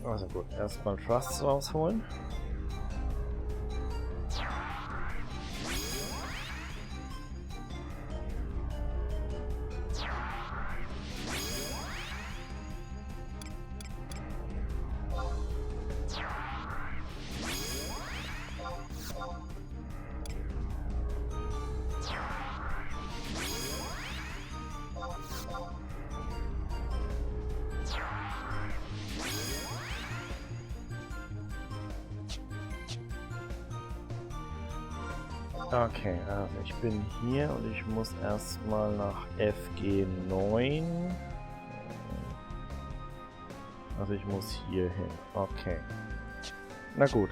Also gut, erstmal Trusts rausholen. Okay, also ich bin hier und ich muss erstmal nach FG9. Also ich muss hier hin. Okay. Na gut.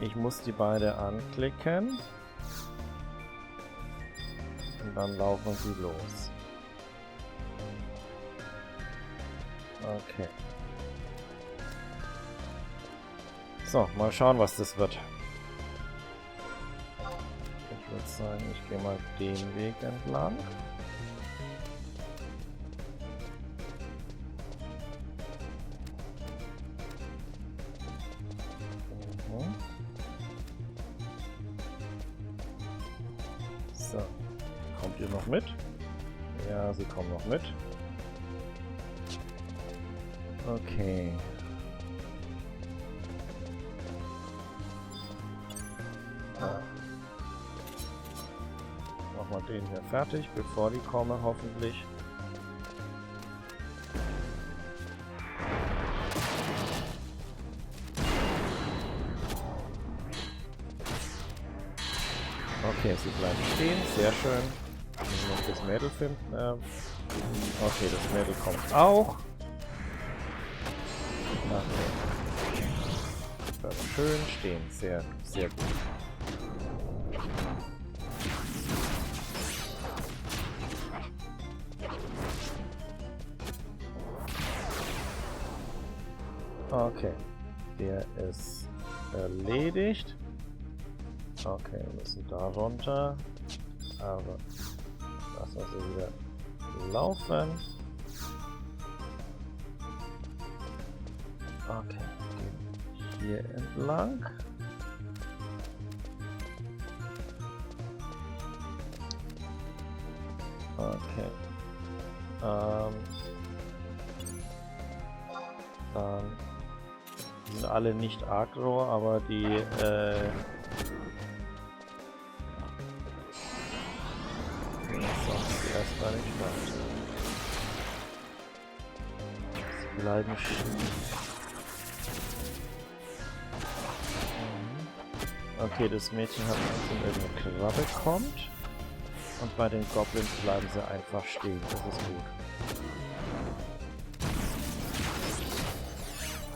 Ich muss die beiden anklicken. Und dann laufen sie los. Okay. So, mal schauen, was das wird. Ich würde sagen, ich gehe mal den Weg entlang. So, kommt ihr noch mit? Ja, sie kommen noch mit. Okay. Machen wir den hier fertig, bevor die kommen, hoffentlich. Okay, sie bleiben stehen, sehr schön. Ich muss das Mädel finden. Okay, das Mädel kommt auch. Schön stehen, sehr, sehr gut. Okay, der ist erledigt. Okay, wir müssen da runter. Aber lassen wir sie wieder laufen. Okay, gehen hier entlang. Okay. Die sind alle nicht aggro, aber die erstmal nicht weit. Sie bleiben stehen. Okay, das Mädchen hat Angst, wenn irgendeine Krabbe kommt. Und bei den Goblins bleiben sie einfach stehen. Das ist gut.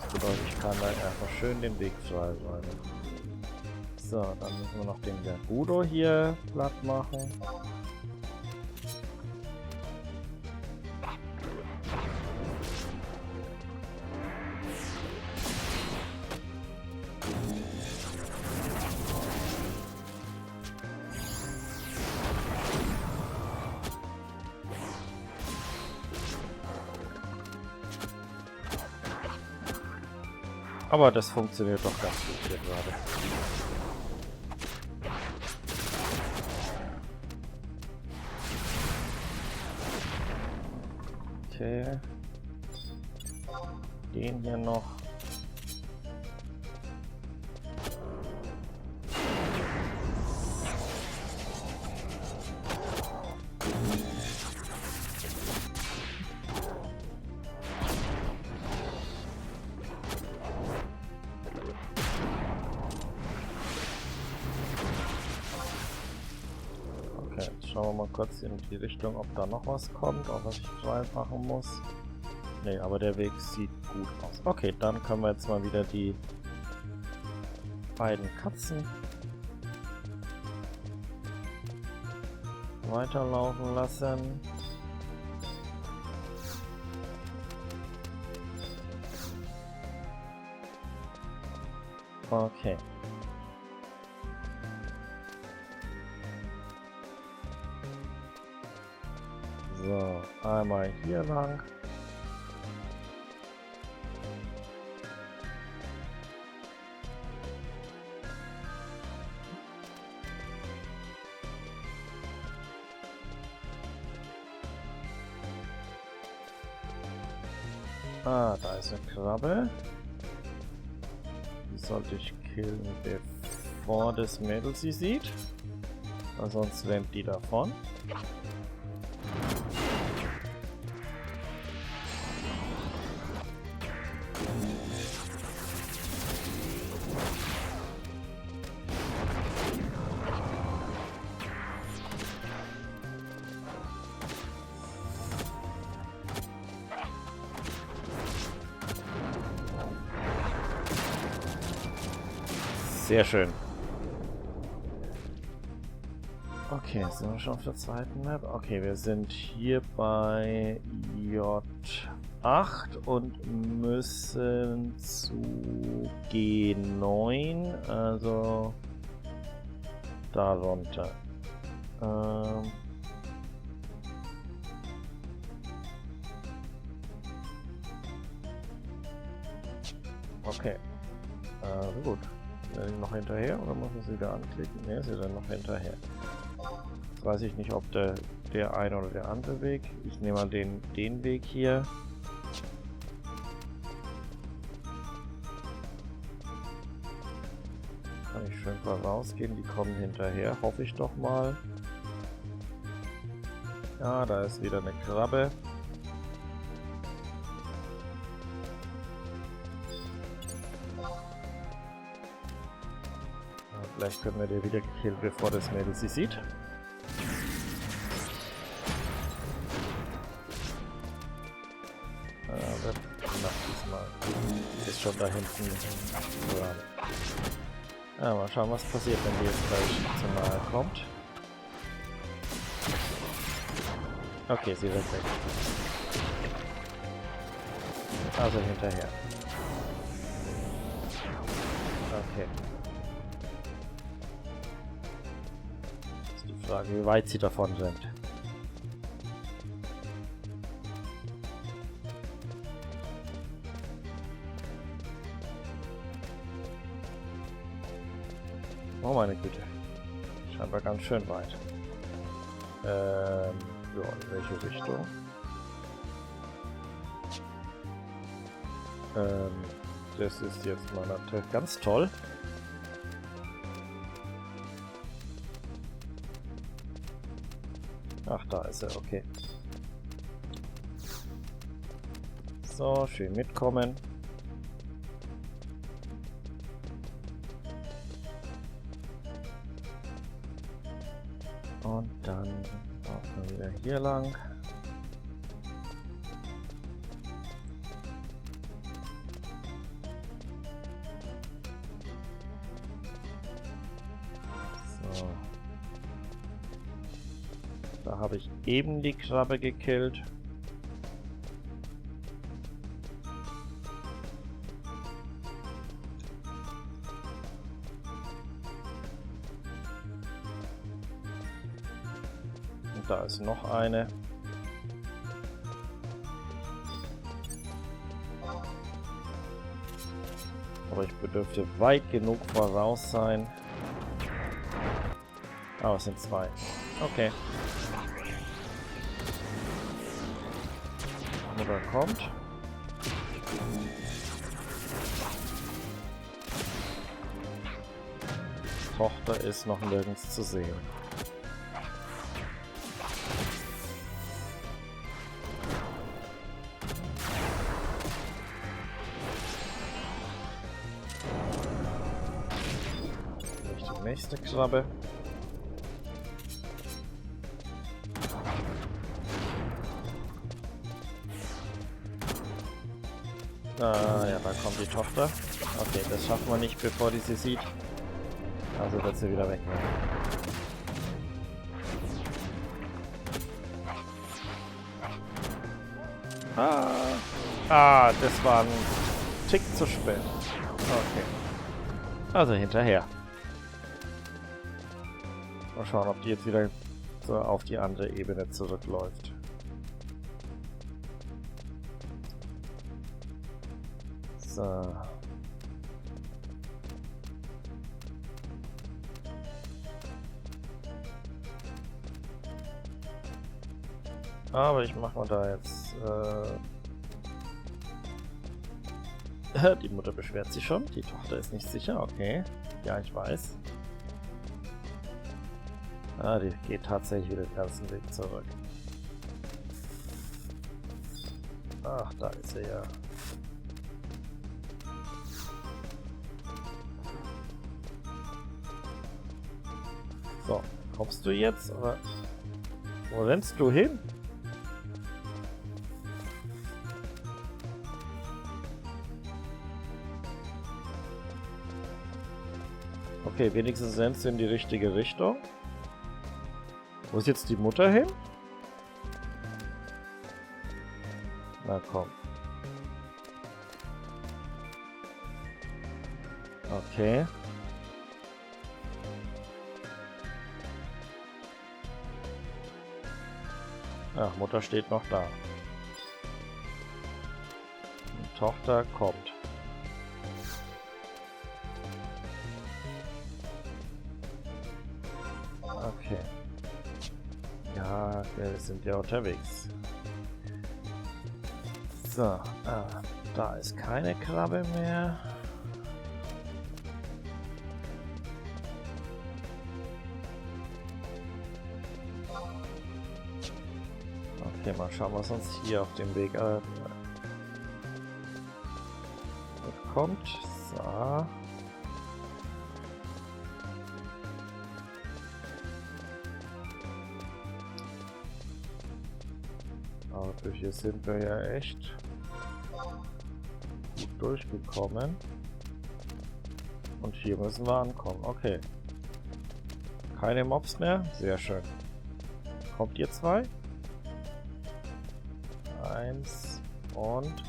Das bedeutet, ich kann halt einfach schön den Weg frei räumen. So, dann müssen wir noch den Gerudo hier platt machen. Aber das funktioniert doch ganz gut hier gerade. Okay. Den hier noch. Schauen wir mal kurz in die Richtung, ob da noch was kommt, ob was ich frei machen muss. Ne, aber der Weg sieht gut aus. Okay, dann können wir jetzt mal wieder die beiden Katzen weiterlaufen lassen. Okay. So, einmal hier lang. Ah, da ist eine Krabbe. Die sollte ich killen, bevor das Mädel sie sieht. Weil sonst rennt die davon. Sehr schön. Okay, sind wir schon auf der zweiten Map? Okay, wir sind hier bei J8 und müssen zu G9, also da runter. Okay, gut. Noch hinterher oder muss man sie wieder anklicken? Ne, sie sind noch hinterher. Jetzt weiß ich nicht, ob der eine oder der andere Weg. Ich nehme mal den Weg hier. Kann ich schön vorausgehen, die kommen hinterher, hoffe ich doch mal. Ja, da ist wieder eine Krabbe. Vielleicht können wir den wieder killen, bevor das Mädel sie sieht. Diesmal ist schon da hinten dran. Ja, mal schauen, was passiert, wenn die jetzt gleich zu nahe kommt. Okay, sie rennt weg. Also hinterher. Okay. Frage, wie weit sie davon sind. Oh meine Güte. Scheinbar ganz schön weit. Ja, in welche Richtung? Das ist jetzt mal natürlich ganz toll. Ach, da ist er, okay. So, schön mitkommen. Und dann laufen wir wieder hier lang. So. Da habe ich eben die Krabbe gekillt. Und da ist noch eine. Aber ich bedürfte weit genug voraus sein. Aber es sind zwei. Okay. Mutter kommt. Tochter ist noch nirgends zu sehen. Die nächste Krabbe. Ja, da kommt die Tochter. Okay, das schaffen wir nicht, bevor die sie sieht. Also wird sie wieder weg. Das war ein Tick zu spät. Okay. Also hinterher. Mal schauen, ob die jetzt wieder so auf die andere Ebene zurückläuft. So. Aber ich mache mal da jetzt Die Mutter beschwert sich schon. Die Tochter ist nicht sicher. Okay. Ja, ich weiß. Ah, die geht tatsächlich wieder den ganzen Weg zurück. Ach, da ist sie ja. So, kommst du jetzt? Oder wo rennst du hin? Okay, wenigstens rennst du in die richtige Richtung. Wo ist jetzt die Mutter hin? Na komm. Okay. Ach, Mutter steht noch da. Die Tochter kommt. Okay. Ja, wir sind ja unterwegs. So, da ist keine Krabbe mehr. Okay, mal schauen, was uns hier auf dem Weg kommt. So. Aber durch hier sind wir ja echt gut durchgekommen. Und hier müssen wir ankommen. Okay. Keine Mobs mehr? Sehr schön. Kommt ihr zwei? Eins und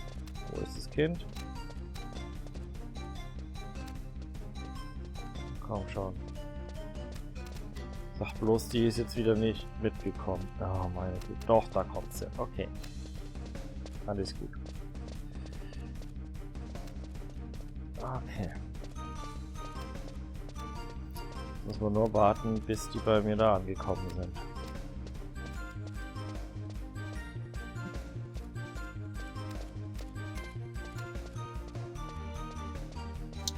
wo ist das Kind? Komm schon. Sag bloß, die ist jetzt wieder nicht mitgekommen. Oh meine Güte. Doch, da kommt sie. Okay. Alles gut. Okay. Muss man nur warten, bis die bei mir da angekommen sind.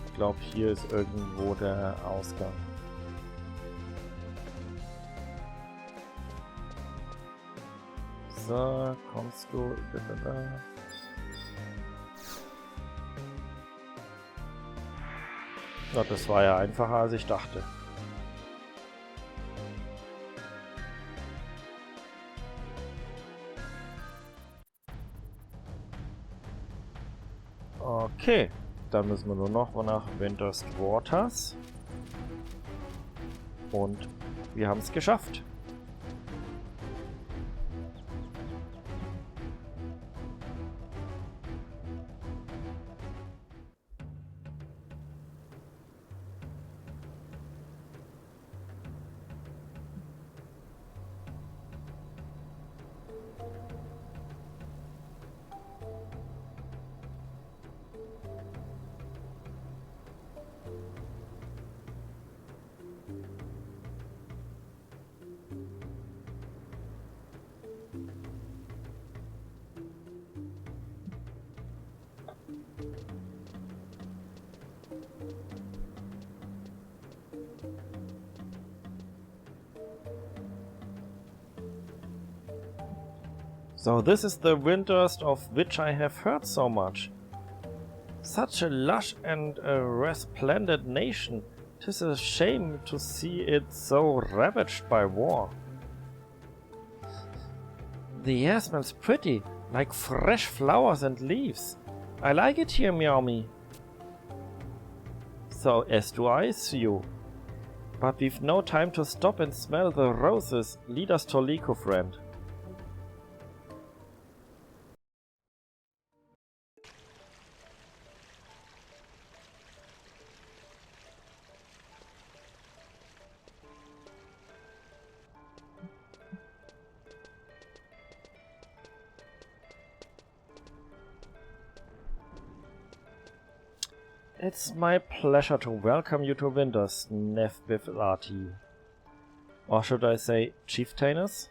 Ich glaube, hier ist irgendwo der Ausgang. So, kommst du? Ja, das war ja einfacher, als ich dachte. Okay, dann müssen wir nur noch nach Windurst Waters. Und wir haben es geschafft. So this is the Windurst of which I have heard so much. Such a lush and resplendent nation. 'Tis a shame to see it so ravaged by war. The air smells pretty, like fresh flowers and leaves. I like it here, Meowmy. So as do I, Sue. But we've no time to stop and smell the roses. Lead us to Liko, friend. It's my pleasure to welcome you to Windurst, Nhev with Lati. Or should I say, Chieftainess?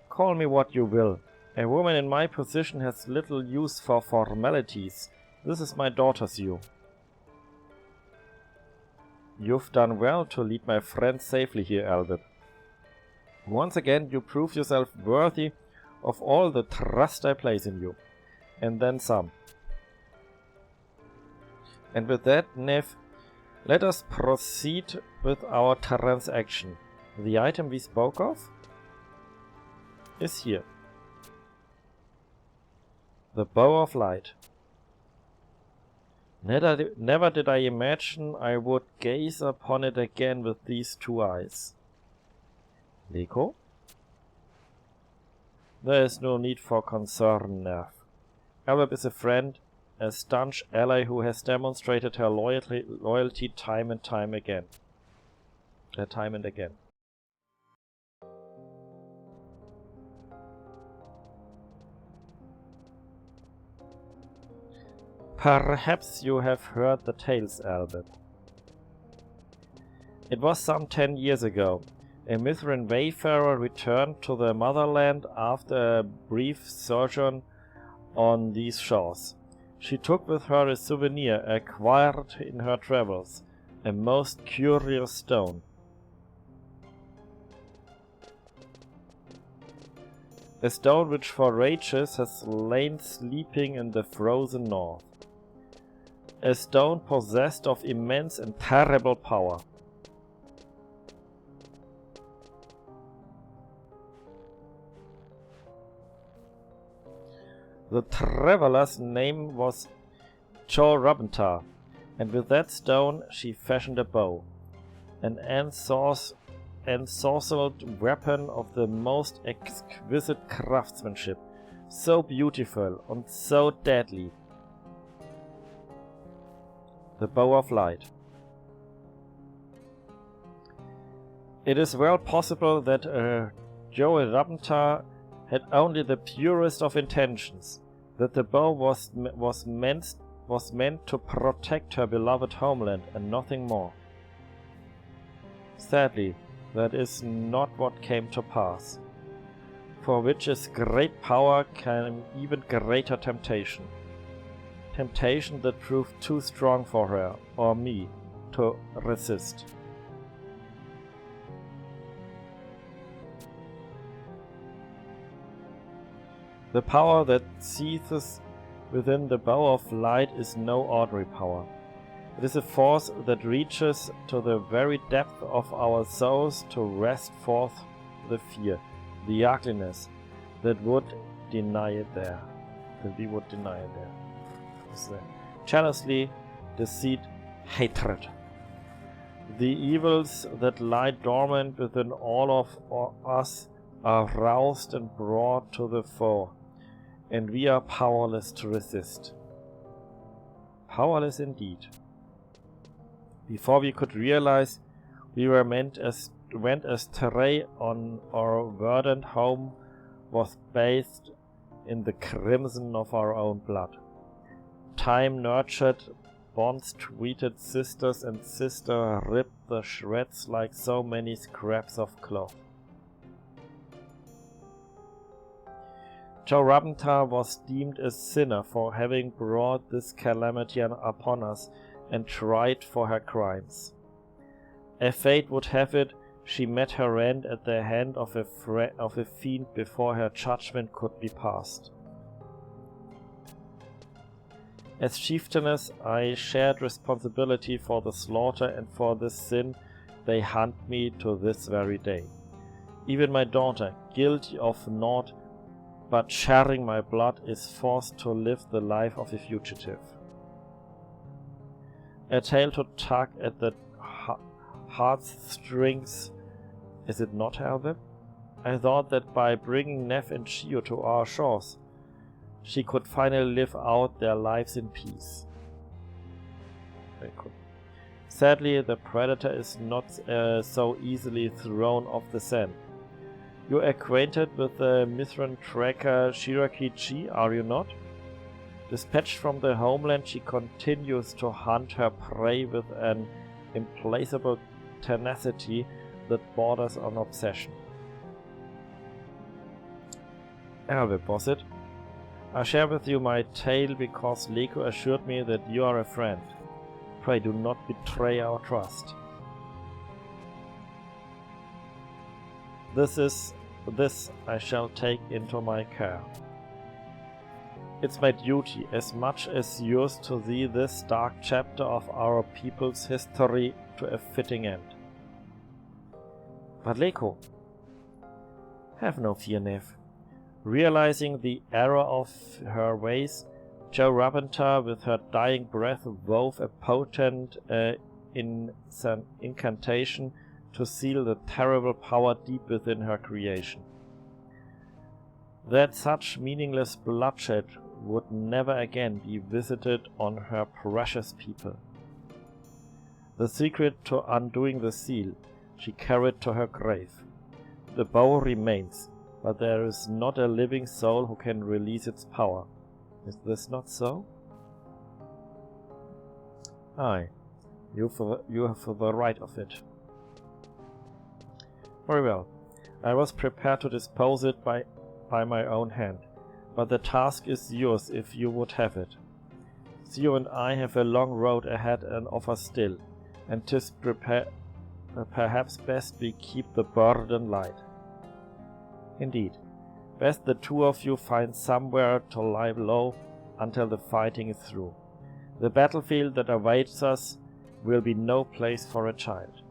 Call me what you will. A woman in my position has little use for formalities. This is my daughter's you. You've done well to lead my friend safely here, Alwyb. Once again you prove yourself worthy of all the trust I place in you. And then some. And with that, Nhev, let us proceed with our transaction. The item we spoke of is here. The Bow of Light. Never did I imagine I would gaze upon it again with these two eyes. Liko? There is no need for concern, Nhev. Alwyb is a friend, a staunch ally who has demonstrated her loyalty time and again. Perhaps you have heard the tales, Alwyb. It was some 10 years ago. A Mithran wayfarer returned to the motherland after a brief sojourn on these shores. She took with her a souvenir acquired in her travels, a most curious stone. A stone which for ages has lain sleeping in the frozen north. A stone possessed of immense and terrible power. The traveler's name was Chorabntar, and with that stone she fashioned a bow, an ensorcelled weapon of the most exquisite craftsmanship, so beautiful and so deadly. The Bow of Light. It is well possible that Chorabntar had only the purest of intentions, that the bow was meant to protect her beloved homeland and nothing more. Sadly, that is not what came to pass. For which is great power came even greater temptation. Temptation that proved too strong for her, or me, to resist. The power that seethes within the Bow of Light is no ordinary power. It is a force that reaches to the very depth of our souls to wrest forth the fear, the ugliness that would deny it there. Jealousy, deceit, hatred. The evils that lie dormant within all of us are roused and brought to the fore, and we are powerless to resist. Powerless indeed. Before we could realize, we went astray on our verdant home was bathed in the crimson of our own blood. Time nurtured bonds tweeted sisters and sister ripped the shreds like so many scraps of cloth. Chorabntar was deemed a sinner for having brought this calamity upon us and tried for her crimes. As fate would have it, she met her end at the hand of a fiend before her judgment could be passed. As chieftainess, I shared responsibility for the slaughter, and for this sin they hunt me to this very day. Even my daughter, guilty of naught but sharing my blood, is forced to live the life of a fugitive. A tale to tug at the heartstrings, is it not, Alwyb? I thought that by bringing Nhev and Shio to our shores, she could finally live out their lives in peace. They could. Sadly, the predator is not so easily thrown off the scent. You're acquainted with the Mithran tracker Shiraki-chi, are you not? Dispatched from the homeland, she continues to hunt her prey with an implacable tenacity that borders on obsession. Alwyb, was it? I share with you my tale because Leko assured me that you are a friend. Pray do not betray our trust. This I shall take into my care. It's my duty, as much as yours, to see this dark chapter of our people's history to a fitting end. But Leko, have no fear, Nhev. Realizing the error of her ways, Jo Rabinter, with her dying breath, wove a potent incantation to seal the terrible power deep within her creation. That such meaningless bloodshed would never again be visited on her precious people. The secret to undoing the seal she carried to her grave. The bow remains, but there is not a living soul who can release its power. Is this not so? Aye, you have the right of it. Very well. I was prepared to dispose it by my own hand, but the task is yours if you would have it. You and I have a long road ahead of us still, and 'tis perhaps best we keep the burden light. Indeed, best the two of you find somewhere to lie low until the fighting is through. The battlefield that awaits us will be no place for a child.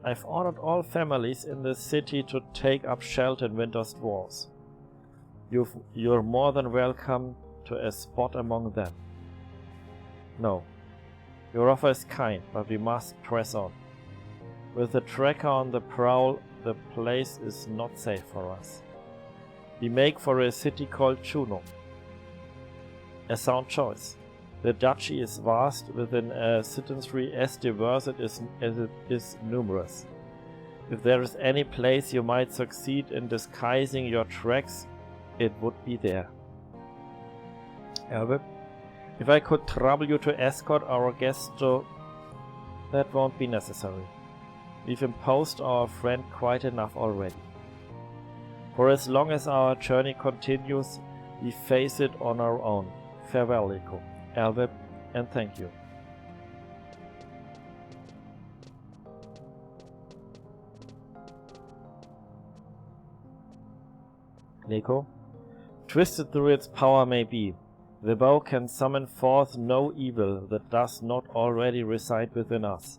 I've ordered all families in the city to take up shelter in Windurst walls. You're more than welcome to a spot among them. No, your offer is kind, but we must press on. With the tracker on the prowl, the place is not safe for us. We make for a city called Juno. A sound choice. The duchy is vast, within a citizenry as diverse as it is numerous. If there is any place you might succeed in disguising your tracks, it would be there. Alwyb, if I could trouble you to escort our guests to... That won't be necessary. We've imposed our friend quite enough already. For as long as our journey continues, we face it on our own. Farewell, Leko, Alwyb, and thank you. Leko, twisted through its power may be, the bow can summon forth no evil that does not already reside within us.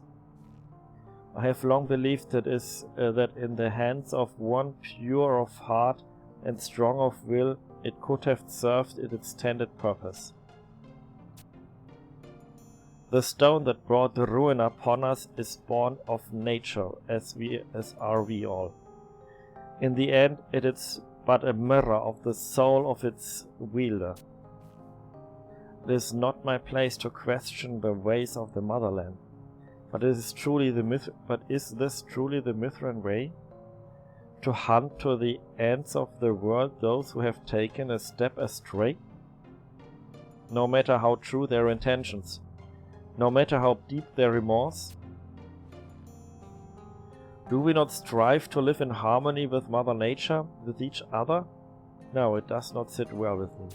I have long believed that in the hands of one pure of heart and strong of will it could have served its intended purpose. The stone that brought ruin upon us is born of nature, as are we all. In the end, it is but a mirror of the soul of its wielder. It is not my place to question the ways of the motherland, but is this truly the Mithran way? To hunt to the ends of the world those who have taken a step astray? No matter how true their intentions, no matter how deep their remorse? Do we not strive to live in harmony with Mother Nature, with each other? No, it does not sit well with me.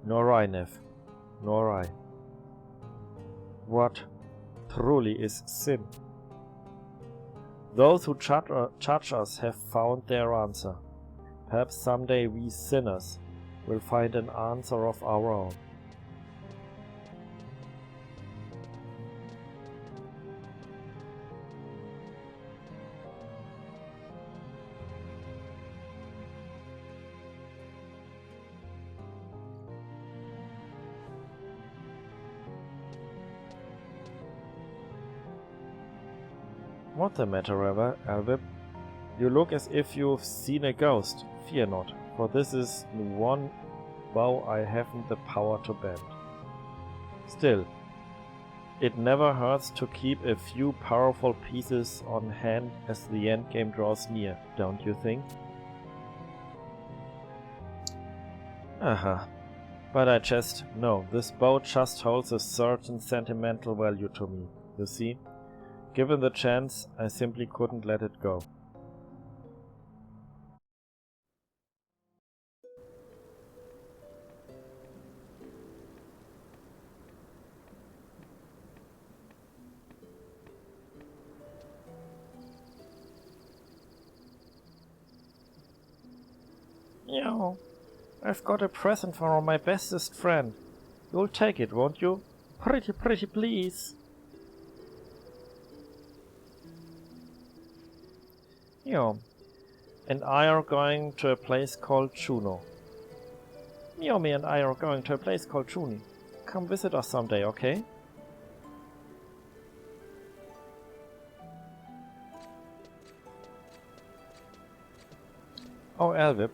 Nor I, Nhev, nor I. What truly is sin? Those who judge us have found their answer. Perhaps someday we sinners will find an answer of our own. What the matter, Alwyb? You look as if you've seen a ghost. Fear not, for this is one bow I haven't the power to bend. Still, it never hurts to keep a few powerful pieces on hand as the endgame draws near, don't you think? Aha. But this bow just holds a certain sentimental value to me, you see? Given the chance, I simply couldn't let it go. Yo, I've got a present for my bestest friend. You'll take it, won't you? Pretty please. Yo, and I are going to a place called Chuno. Miomi and I are going to a place called Chuni. Come visit us someday, okay? Oh, Alwyb.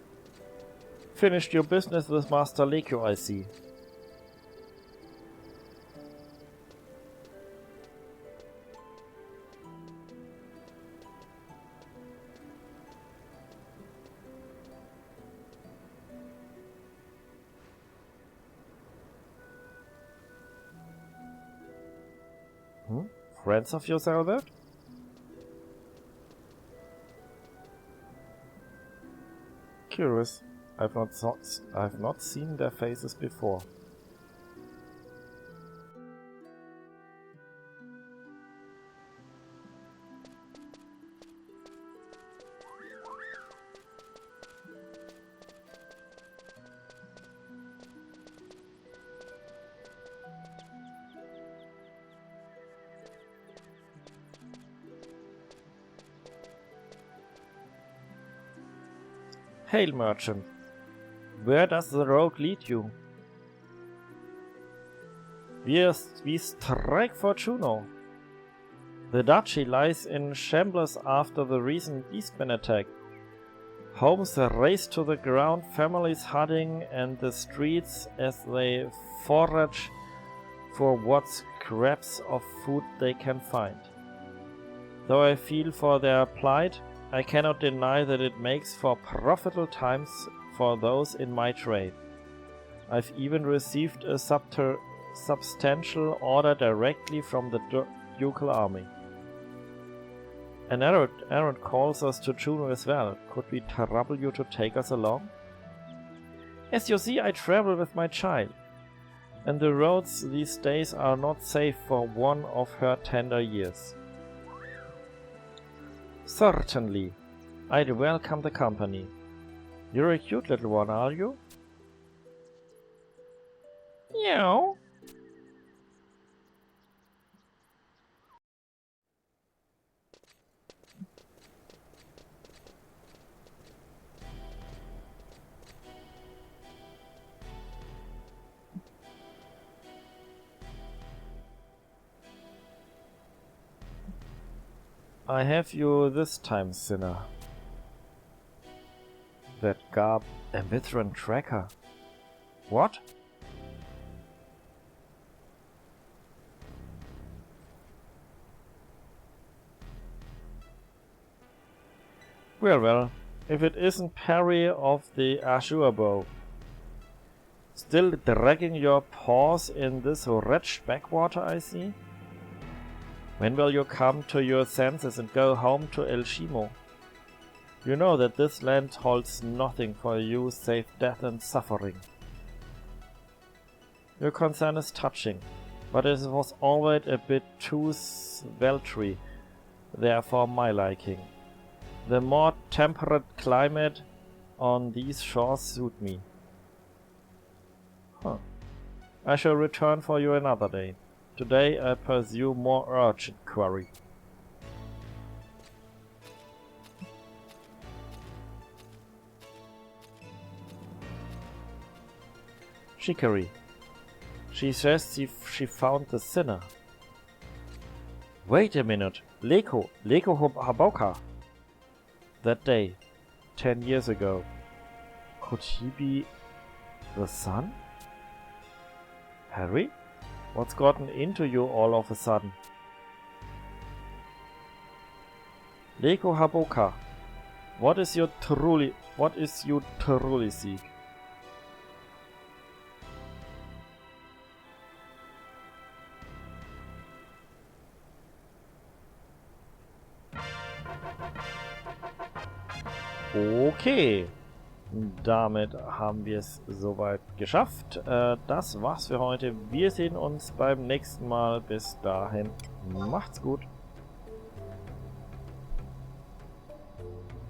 Finished your business with Master Lekio, I see. Friends of yours, Alwyb? Curious. I've not seen their faces before. Hail, merchant. Where does the road lead you? We strike for Chuno. The duchy lies in shambles after the recent beastmen attack. Homes razed to the ground, families hiding in the streets as they forage for what scraps of food they can find. Though I feel for their plight, I cannot deny that it makes for profitable times for those in my trade. I've even received a substantial order directly from the ducal army. An errand calls us to Juno as well. Could we trouble you to take us along? As you see, I travel with my child, and the roads these days are not safe for one of her tender years. Certainly, I'd welcome the company. You're a cute little one, are you? Meow. I have you this time, sinner. That garb, a Mithran tracker. What? Well, if it isn't Perry of the Azure Bow. Still dragging your paws in this wretched backwater, I see? When will you come to your senses and go home to El Shimo? You know that this land holds nothing for you save death and suffering. Your concern is touching, but it was always a bit too sultry there for my liking. The more temperate climate on these shores suit me. I shall return for you another day. Today I pursue more urgent query. Shikari. She says she found the sinner. Wait a minute. Leko Haboka. That day, 10 years ago. Could he be the son? Harry? What's gotten into you all of a sudden? Leko Haboka, what is you truly seek? Okay, damit haben wir es soweit geschafft. Das war's für heute. Wir sehen uns beim nächsten Mal. Bis dahin, macht's gut.